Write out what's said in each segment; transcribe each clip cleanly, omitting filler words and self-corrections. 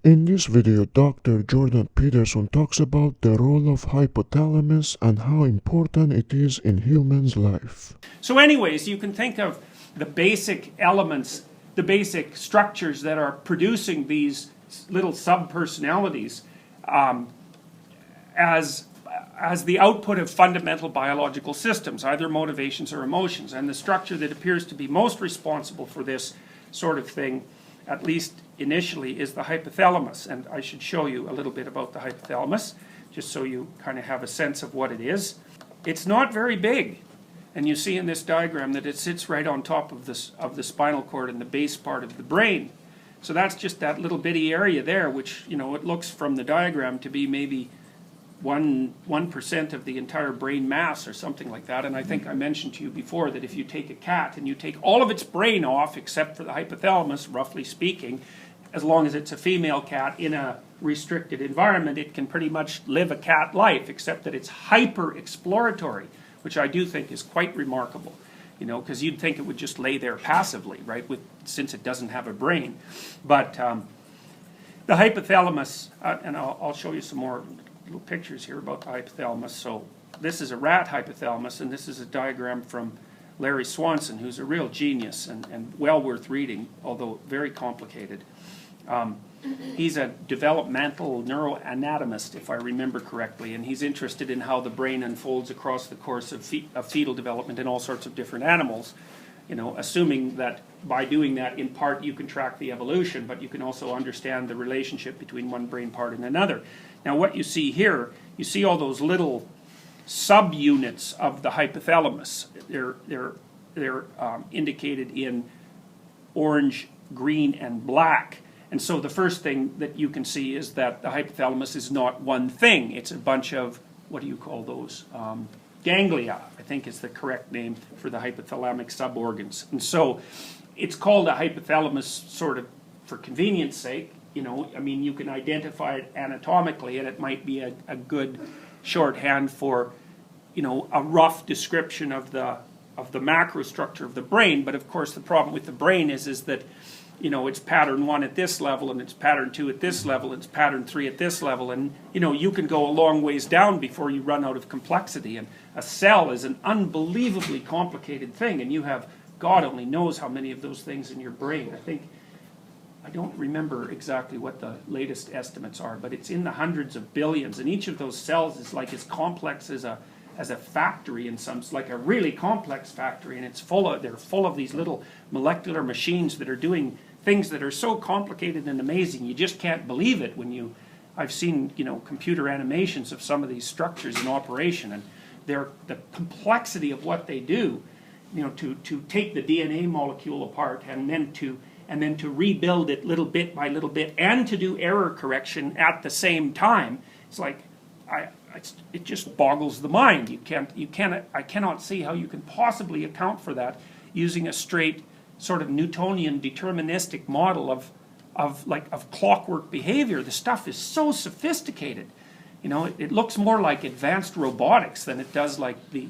In this video, Dr. Jordan Peterson talks about the role of hypothalamus and how important it is in humans' life. So anyways, you can think of the basic elements, the basic structures that are producing these little sub-personalities as the output of fundamental biological systems, either motivations or emotions. And the structure that appears to be most responsible for this sort of thing, at least initially, is the hypothalamus. And I should show you a little bit about the hypothalamus, just so you kind of have a sense of what it is. It's not very big. And you see in this diagram that it sits right on top of the spinal cord and the base part of the brain. So that's just that little bitty area there, which, you know, it looks from the diagram to be maybe 1% of the entire brain mass or something like that. And I think I mentioned to you before that if you take a cat and you take all of its brain off except for the hypothalamus, roughly speaking, as long as it's a female cat in a restricted environment, it can pretty much live a cat life, except that it's hyper exploratory, which I do think is quite remarkable, you know, because you'd think it would just lay there passively, right, since it doesn't have a brain. But the hypothalamus, and I'll show you some more little pictures here about the hypothalamus. So this is a rat hypothalamus, and this is a diagram from Larry Swanson, who's a real genius and well worth reading, although very complicated. He's a developmental neuroanatomist, if I remember correctly, and he's interested in how the brain unfolds across the course of fetal development in all sorts of different animals, you know, assuming that by doing that, in part, you can track the evolution, but you can also understand the relationship between one brain part and another. Now, what you see here, you see all those little subunits of the hypothalamus. They're indicated in orange, green, and black. And so the first thing that you can see is that the hypothalamus is not one thing. It's a bunch of, what do you call those? Ganglia, I think is the correct name for the hypothalamic suborgans. And so it's called a hypothalamus sort of for convenience sake. You know, I mean, you can identify it anatomically, and it might be a good shorthand for, you know, a rough description of the macrostructure of the brain. But of course, the problem with the brain is that, you know, it's pattern 1 at this level, and it's pattern 2 at this level, and it's pattern 3 at this level, and, you know, you can go a long ways down before you run out of complexity. And a cell is an unbelievably complicated thing, and you have, God only knows how many of those things in your brain. I don't remember exactly what the latest estimates are, but it's in the hundreds of billions, and each of those cells is like as complex as a factory in some, like a really complex factory, and they're full of these little molecular machines that are doing things that are so complicated and amazing you just can't believe it when I've seen, you know, computer animations of some of these structures in operation, and the complexity of what they do, you know, to take the DNA molecule apart and then to rebuild it little bit by little bit and to do error correction at the same time. It's like it just boggles the mind. I cannot see how you can possibly account for that using a straight sort of Newtonian deterministic model of clockwork behavior. The stuff is so sophisticated. You know, it looks more like advanced robotics than it does like the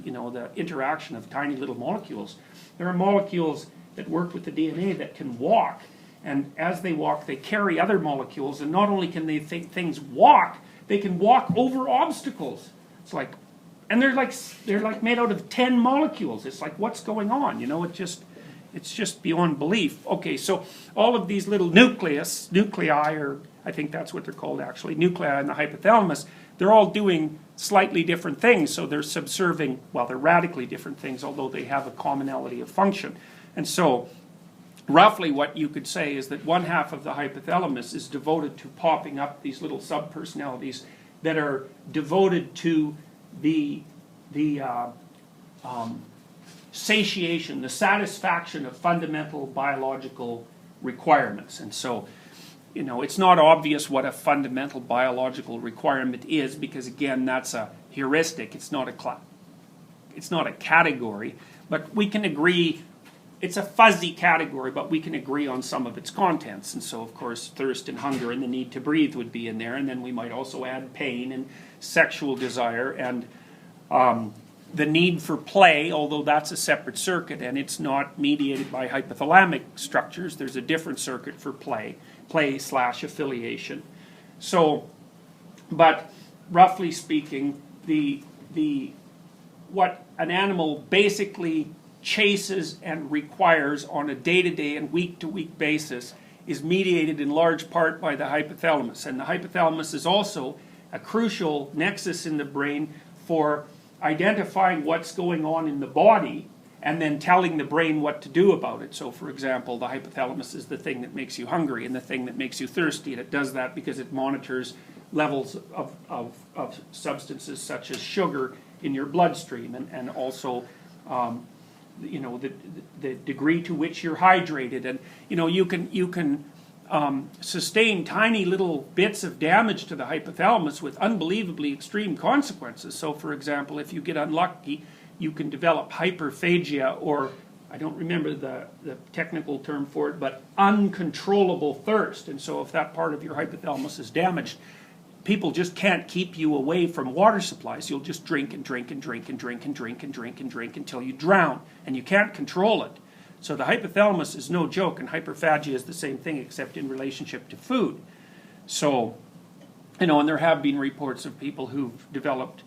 interaction of tiny little molecules. There are molecules that work with the DNA that can walk, and as they walk, they carry other molecules, and not only can they things walk, they can walk over obstacles. It's like, and they're like made out of 10 molecules. It's like, what's going on? You know, it's just beyond belief. Okay, so all of these little nuclei, or I think that's what they're called actually, nuclei in the hypothalamus, they're all doing slightly different things. So they're subserving, well, they're radically different things, although they have a commonality of function. And so roughly what you could say is that one half of the hypothalamus is devoted to popping up these little subpersonalities that are devoted to the satiation, the satisfaction of fundamental biological requirements. And so, you know, it's not obvious what a fundamental biological requirement is, because again, that's a heuristic. It's not a category, but we can agree. It's a fuzzy category, but we can agree on some of its contents. And so, of course, thirst and hunger and the need to breathe would be in there. And then we might also add pain and sexual desire and the need for play, although that's a separate circuit and it's not mediated by hypothalamic structures. There's a different circuit for play. play/affiliation. So, but roughly speaking, what an animal basically chases and requires on a day-to-day and week-to-week basis is mediated in large part by the hypothalamus. And the hypothalamus is also a crucial nexus in the brain for identifying what's going on in the body and then telling the brain what to do about it. So for example, the hypothalamus is the thing that makes you hungry and the thing that makes you thirsty, and it does that because it monitors levels of substances such as sugar in your bloodstream, and also the degree to which you're hydrated. And you can sustain tiny little bits of damage to the hypothalamus with unbelievably extreme consequences. So for example, if you get unlucky, you can develop hyperphagia, or I don't remember the technical term for it, but uncontrollable thirst. And so if that part of your hypothalamus is damaged, people just can't keep you away from water supplies. You'll just drink and drink and drink and drink and drink and drink and drink until you drown, and you can't control it. So the hypothalamus is no joke, and hyperphagia is the same thing except in relationship to food. So, and there have been reports of people who've developed,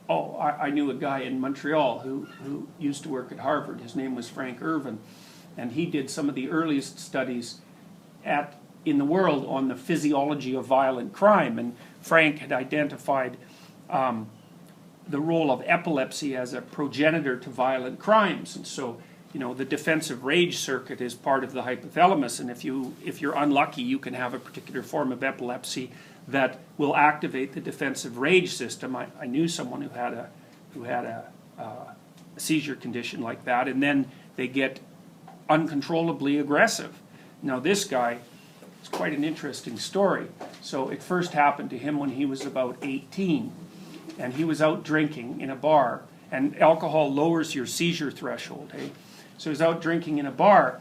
I knew a guy in Montreal who used to work at Harvard. His name was Frank Irvin, and he did some of the earliest studies in the world on the physiology of violent crime. And Frank had identified the role of epilepsy as a progenitor to violent crimes. And so, the defensive rage circuit is part of the hypothalamus, and if you're unlucky, you can have a particular form of epilepsy that will activate the defensive rage system. I knew someone who had a seizure condition like that, and then they get uncontrollably aggressive. Now this guy, it's quite an interesting story. So it first happened to him when he was about 18, and he was out drinking in a bar, and alcohol lowers your seizure threshold, hey? So he was out drinking in a bar,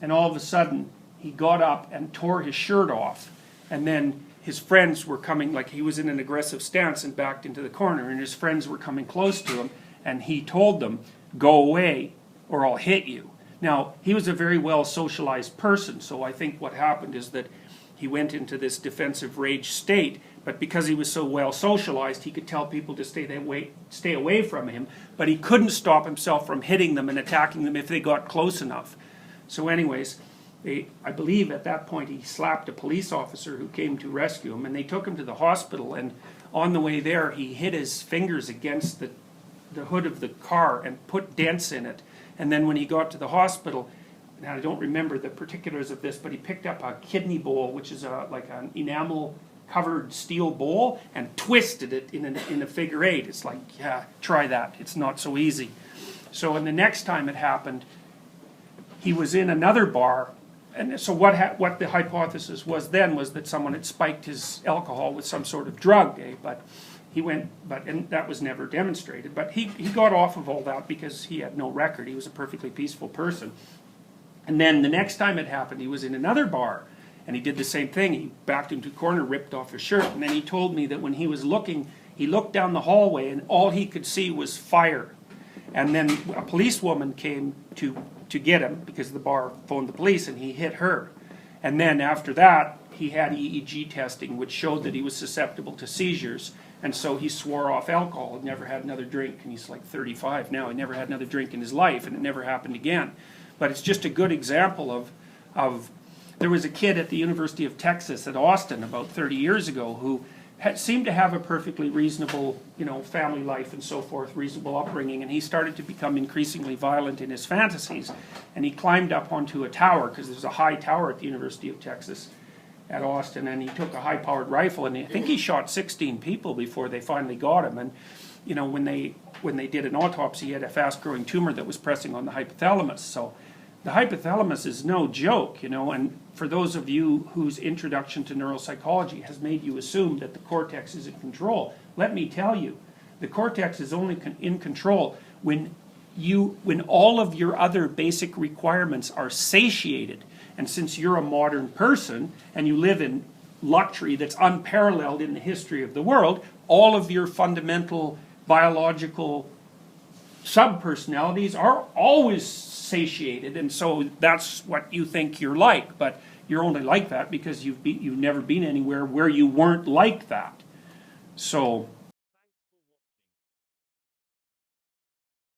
and all of a sudden he got up and tore his shirt off, and then his friends were coming, like he was in an aggressive stance and backed into the corner, and his friends were coming close to him, and he told them, "Go away or I'll hit you." Now, he was a very well socialized person, so I think what happened is that he went into this defensive rage state, but because he was so well socialized, he could tell people to stay away from him, but he couldn't stop himself from hitting them and attacking them if they got close enough. So anyways, I believe at that point he slapped a police officer who came to rescue him, and they took him to the hospital, and on the way there he hit his fingers against the hood of the car and put dents in it. And then when he got to the hospital, now I don't remember the particulars of this, but he picked up a kidney bowl, which is like an enamel-covered steel bowl, and twisted it in a figure eight. It's like, yeah, try that. It's not so easy. So, and the next time it happened, he was in another bar, and so what the hypothesis was then was that someone had spiked his alcohol with some sort of drug, and that was never demonstrated. But he got off of all that because he had no record. He was a perfectly peaceful person. And then the next time it happened, he was in another bar, and he did the same thing. He backed into a corner, ripped off his shirt, and then he told me that when he was looking, he looked down the hallway, and all he could see was fire. And then a policewoman came to get him because the bar phoned the police, and he hit her. And then after that, he had EEG testing, which showed that he was susceptible to seizures. And so he swore off alcohol and never had another drink. And he's like 35 now. He never had another drink in his life, and it never happened again. But it's just a good example of there was a kid at the University of Texas at Austin about 30 years ago who seemed to have a perfectly reasonable, family life and so forth, reasonable upbringing, and he started to become increasingly violent in his fantasies. And he climbed up onto a tower, because there's a high tower at the University of Texas at Austin, and he took a high-powered rifle, and I think he shot 16 people before they finally got him. And when they did an autopsy, he had a fast-growing tumor that was pressing on the hypothalamus. So the hypothalamus is no joke, and for those of you whose introduction to neuropsychology has made you assume that the cortex is in control, let me tell you, the cortex is only in control when all of your other basic requirements are satiated. And since you're a modern person and you live in luxury that's unparalleled in the history of the world, all of your fundamental biological subpersonalities are always satiated, and so that's what you think you're like. But you're only like that because you've never been anywhere where you weren't like that. So